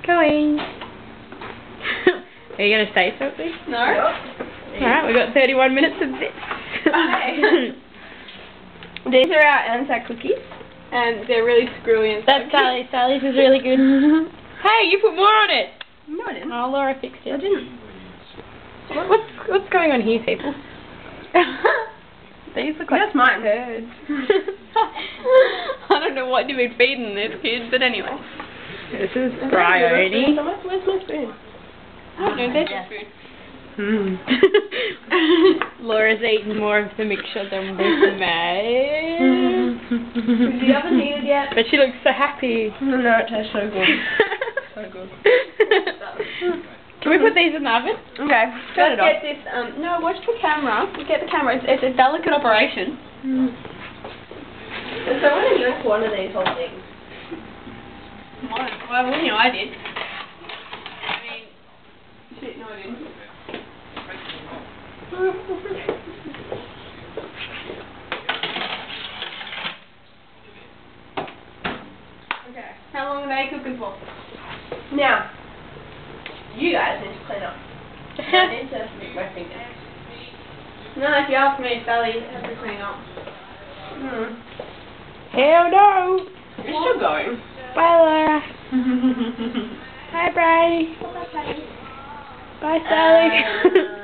Going. Are you going to say something? No. Alright, we've got 31 minutes of this. Okay. These are our Anzac cookies, and they're really screwy and That's Sally. Sally's is really good. Hey, you put more on it! No, I didn't. Oh, Laura fixed it. I didn't. What's going on here, people? These look like That's mine. turds. I don't know what you've been feeding this kid, but anyway. This is Bryony. Where's my spoon? Oh, no, there's your spoon. Laura's eaten more of the mixture than we've made. You haven't eaten yet. But she looks so happy. No, it tastes so good. So good. Can we put these in the oven? Okay. Turn it off. Get this. No, watch the camera. Get the camera. It's a delicate operation. So someone in your one of these whole things. Well, you know, I did. I mean, shit, no, I didn't. Okay. How long are they cooking for? Now, you guys need to clean up. I need to make my fingers. No, if you ask me, Sally has to clean up. Hell no! You're still going. Bye, Laura. Hi, Bryony. Bye, Sally.